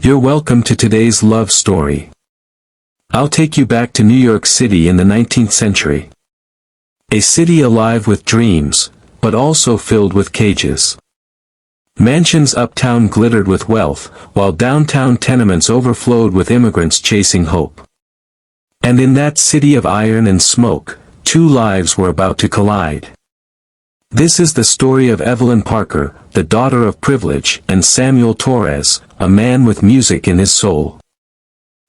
You're welcome to today's love story. I'll take you back to New York City in the 19th century. A city alive with dreams, but also filled with cages. Mansions uptown glittered with wealth, while downtown tenements overflowed with immigrants chasing hope. And in that city of iron and smoke, two lives were about to collide. This is the story of Evelyn Parker, the daughter of privilege, and Samuel Torres, a man with music in his soul.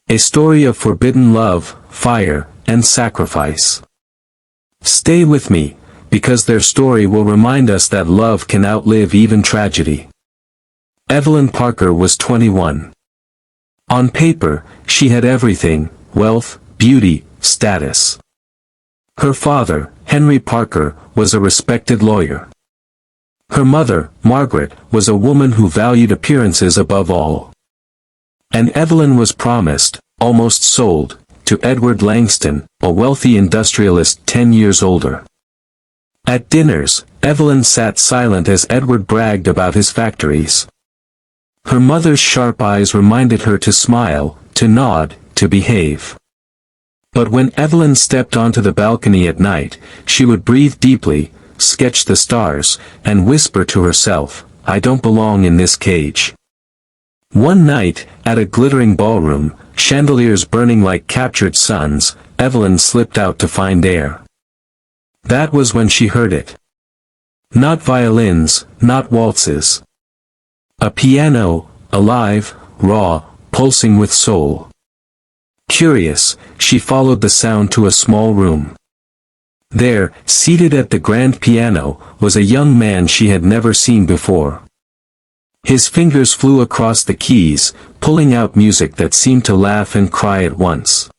A story of forbidden love, fire, and sacrifice. Stay with me, because their story will remind us that love can outlive even tragedy. Evelyn Parker was 21. On paper, she had everything: wealth, beauty, status. Her father, Henry Parker, was a respected lawyer. Her mother, Margaret, was a woman who valued appearances above all. And Evelyn was promised, almost sold, to Edward Langston, a wealthy industrialist 10 years older. At dinners, Evelyn sat silent as Edward bragged about his factories. Her mother's sharp eyes reminded her to smile, to nod, to behave. But when Evelyn stepped onto the balcony at night, she would breathe deeply, sketch the stars, and whisper to herself, "I don't belong in this cage." One night, at a glittering ballroom, chandeliers burning like captured suns, Evelyn slipped out to find air. That was when she heard it. Not violins, not waltzes. A piano, alive, raw, pulsing with soul. Curious, she followed the sound to a small room. There, seated at the grand piano, was a young man she had never seen before. His fingers flew across the keys, pulling out music that seemed to laugh and cry at once.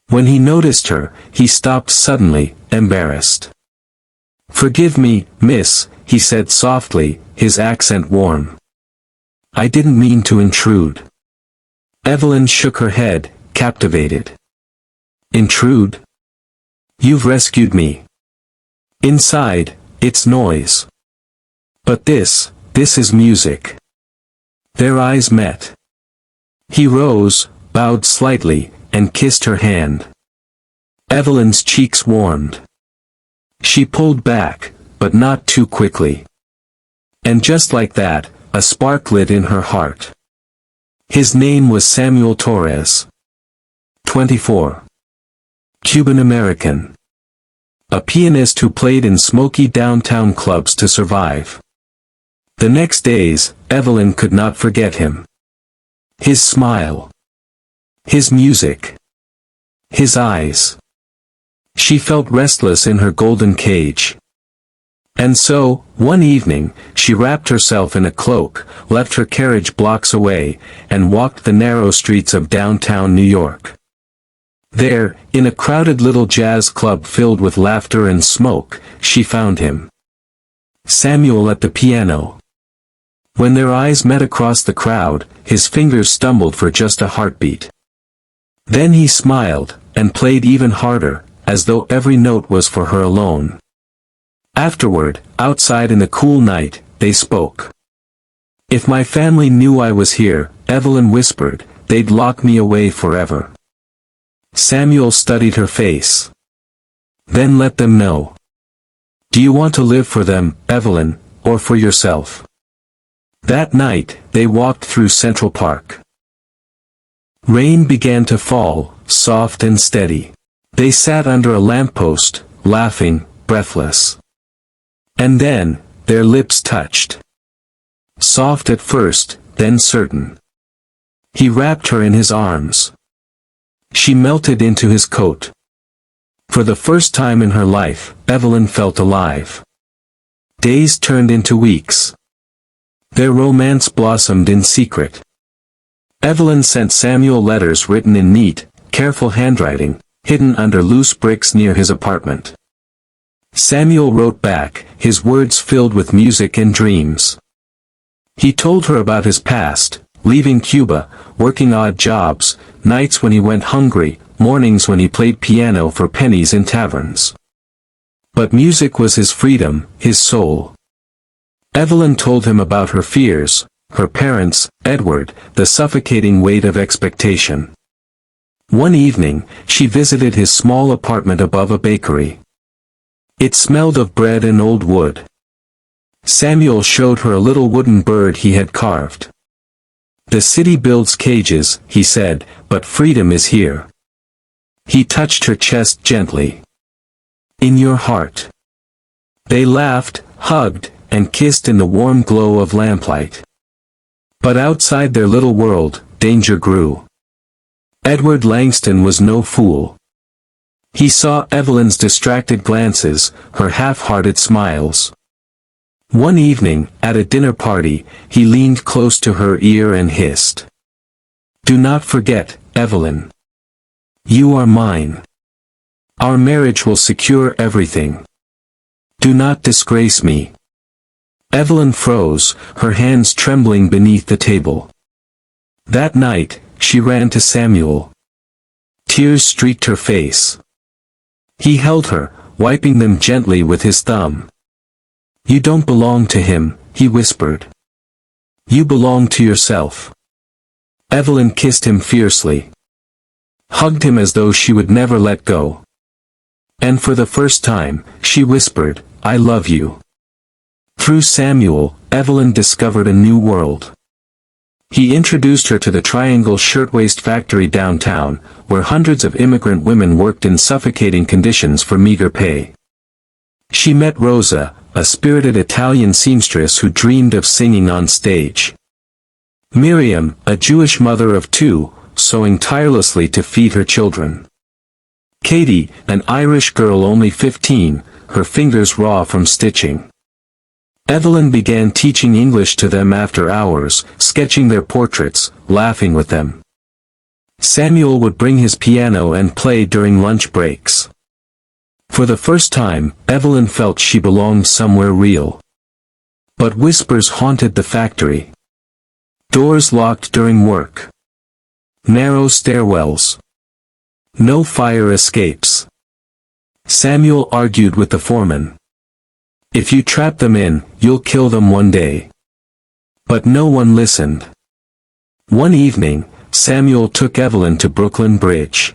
When he noticed her, he stopped suddenly, embarrassed. "Forgive me, miss," he said softly, his accent warm. "I didn't mean to intrude." Evelyn shook her head, captivated. "Intrude? You've rescued me." Inside, it's noise. "But this is music." Their eyes met. He rose, bowed slightly, and kissed her hand. Evelyn's cheeks warmed. She pulled back, but not too quickly. And just like that, a spark lit in her heart. His name was Samuel Torres. 24. Cuban-American. A pianist who played in smoky downtown clubs to survive. The next days, Evelyn could not forget him. His smile. His music. His eyes. She felt restless in her golden cage. And so, one evening, she wrapped herself in a cloak, left her carriage blocks away, and walked the narrow streets of downtown New York. There, in a crowded little jazz club filled with laughter and smoke, she found him. Samuel at the piano. When their eyes met across the crowd, his fingers stumbled for just a heartbeat. Then he smiled, and played even harder, as though every note was for her alone. Afterward, outside in the cool night, they spoke. "If my family knew I was here," Evelyn whispered, "they'd lock me away forever." Samuel studied her face. "Then let them know. Do you want to live for them, Evelyn, or for yourself?" That night, they walked through Central Park. Rain began to fall, soft and steady. They sat under a lamppost, laughing, breathless. And then, their lips touched. Soft at first, then certain. He wrapped her in his arms. She melted into his coat. For the first time in her life, Evelyn felt alive. Days turned into weeks. Their romance blossomed in secret. Evelyn sent Samuel letters written in neat, careful handwriting, hidden under loose bricks near his apartment. Samuel wrote back, his words filled with music and dreams. He told her about his past, leaving Cuba, working odd jobs, nights when he went hungry, mornings when he played piano for pennies in taverns. But music was his freedom, his soul. Evelyn told him about her fears, her parents, Edward, the suffocating weight of expectation. One evening, she visited his small apartment above a bakery. It smelled of bread and old wood. Samuel showed her a little wooden bird he had carved. "The city builds cages," he said, "but freedom is here." He touched her chest gently. "In your heart." They laughed, hugged, and kissed in the warm glow of lamplight. But outside their little world, danger grew. Edward Langston was no fool. He saw Evelyn's distracted glances, her half-hearted smiles. One evening, at a dinner party, he leaned close to her ear and hissed, "Do not forget, Evelyn. You are mine. Our marriage will secure everything. Do not disgrace me." Evelyn froze, her hands trembling beneath the table. That night, she ran to Samuel. Tears streaked her face. He held her, wiping them gently with his thumb. "You don't belong to him," he whispered. "You belong to yourself." Evelyn kissed him fiercely. Hugged him as though she would never let go. And for the first time, she whispered, "I love you." Through Samuel, Evelyn discovered a new world. He introduced her to the Triangle Shirtwaist Factory downtown, where hundreds of immigrant women worked in suffocating conditions for meager pay. She met Rosa, a spirited Italian seamstress who dreamed of singing on stage. Miriam, a Jewish mother of two, sewing tirelessly to feed her children. Katie, an Irish girl only 15, her fingers raw from stitching. Evelyn began teaching English to them after hours, sketching their portraits, laughing with them. Samuel would bring his piano and play during lunch breaks. For the first time, Evelyn felt she belonged somewhere real. But whispers haunted the factory. Doors locked during work. Narrow stairwells. No fire escapes. Samuel argued with the foreman. "If you trap them in, you'll kill them one day." But no one listened. One evening, Samuel took Evelyn to Brooklyn Bridge.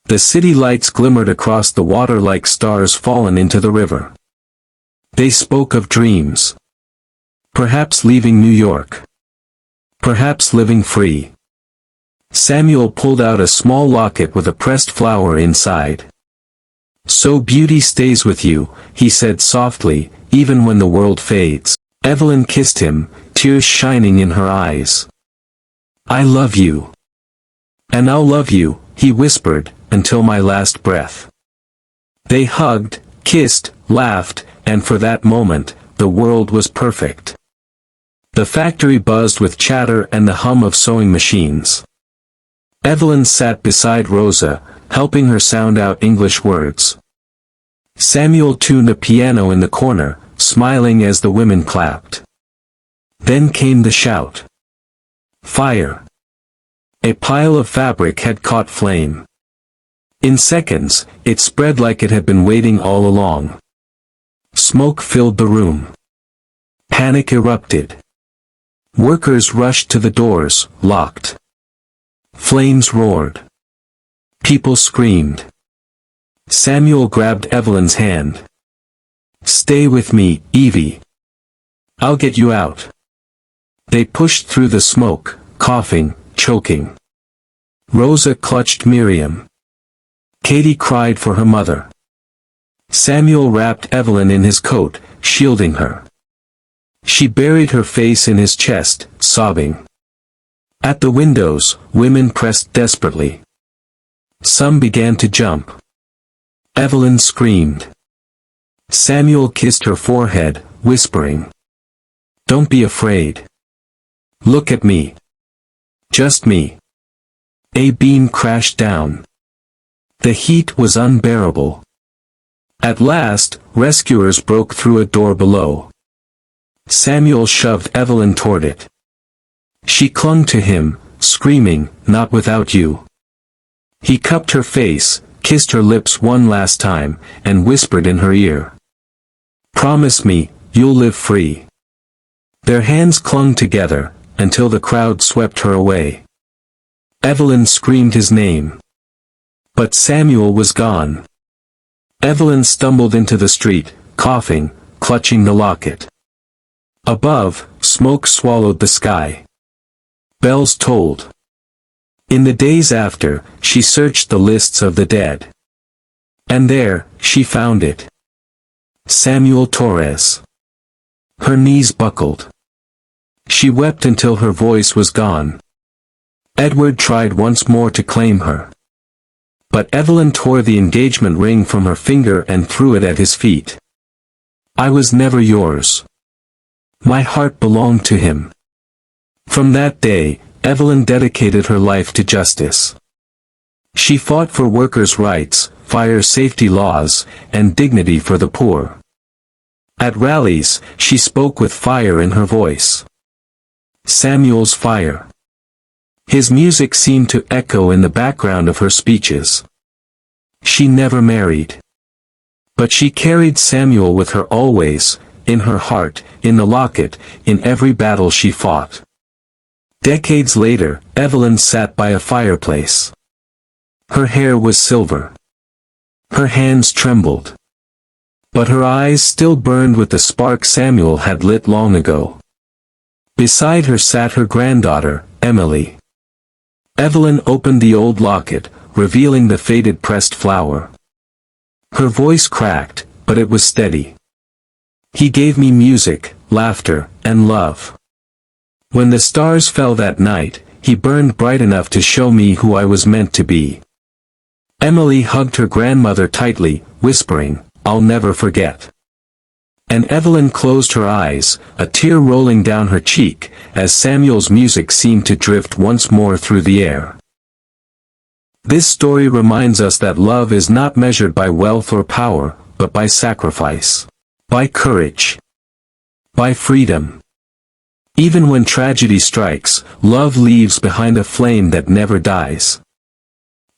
The city lights glimmered across the water like stars fallen into the river. They spoke of dreams. Perhaps leaving New York. Perhaps living free. Samuel pulled out a small locket with a pressed flower inside. "So beauty stays with you," he said softly, "even when the world fades." Evelyn kissed him, tears shining in her eyes. "I love you. And I'll love you," he whispered, "until my last breath." They hugged, kissed, laughed, and for that moment, the world was perfect. The factory buzzed with chatter and the hum of sewing machines. Evelyn sat beside Rosa, helping her sound out English words. Samuel tuned a piano in the corner, smiling as the women clapped. Then came the shout. Fire! A pile of fabric had caught flame. In seconds, it spread like it had been waiting all along. Smoke filled the room. Panic erupted. Workers rushed to the doors, locked. Flames roared. People screamed. Samuel grabbed Evelyn's hand. "Stay with me, Evie. I'll get you out." They pushed through the smoke, coughing, choking. Rosa clutched Miriam. Katie cried for her mother. Samuel wrapped Evelyn in his coat, shielding her. She buried her face in his chest, sobbing. At the windows, women pressed desperately. Some began to jump. Evelyn screamed. Samuel kissed her forehead, whispering, "Don't be afraid. Look at me. Just me." A beam crashed down. The heat was unbearable. At last, rescuers broke through a door below. Samuel shoved Evelyn toward it. She clung to him, screaming, "Not without you." He cupped her face, kissed her lips one last time, and whispered in her ear, "Promise me, you'll live free. Their hands clung together, until the crowd swept her away. Evelyn screamed his name. But Samuel was gone. Evelyn stumbled into the street, coughing, clutching the locket. Above, smoke swallowed the sky. Bells tolled. In the days after, she searched the lists of the dead. And there, she found it. Samuel Torres. Her knees buckled. She wept until her voice was gone. Edward tried once more to claim her. But Evelyn tore the engagement ring from her finger and threw it at his feet. I was never yours. My heart belonged to him. From that day, Evelyn dedicated her life to justice. She fought for workers' rights, fire safety laws, and dignity for the poor. At rallies, she spoke with fire in her voice. Samuel's fire. His music seemed to echo in the background of her speeches. She never married. But she carried Samuel with her always, in her heart, in the locket, in every battle she fought. Decades later, Evelyn sat by a fireplace. Her hair was silver. Her hands trembled. But her eyes still burned with the spark Samuel had lit long ago. Beside her sat her granddaughter, Emily. Evelyn opened the old locket, revealing the faded pressed flower. Her voice cracked, but it was steady. He gave me music, laughter, and love. When the stars fell that night, he burned bright enough to show me who I was meant to be. Emily hugged her grandmother tightly, whispering, I'll never forget. And Evelyn closed her eyes, a tear rolling down her cheek, as Samuel's music seemed to drift once more through the air. This story reminds us that love is not measured by wealth or power, but by sacrifice, by courage, by freedom. Even when tragedy strikes, love leaves behind a flame that never dies.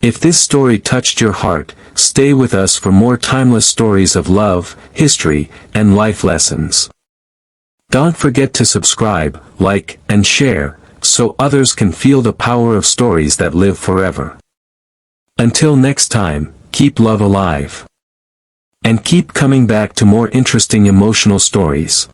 If this story touched your heart, stay with us for more timeless stories of love, history, and life lessons. Don't forget to subscribe, like, and share, so others can feel the power of stories that live forever. Until next time, keep love alive. And keep coming back to more interesting emotional stories.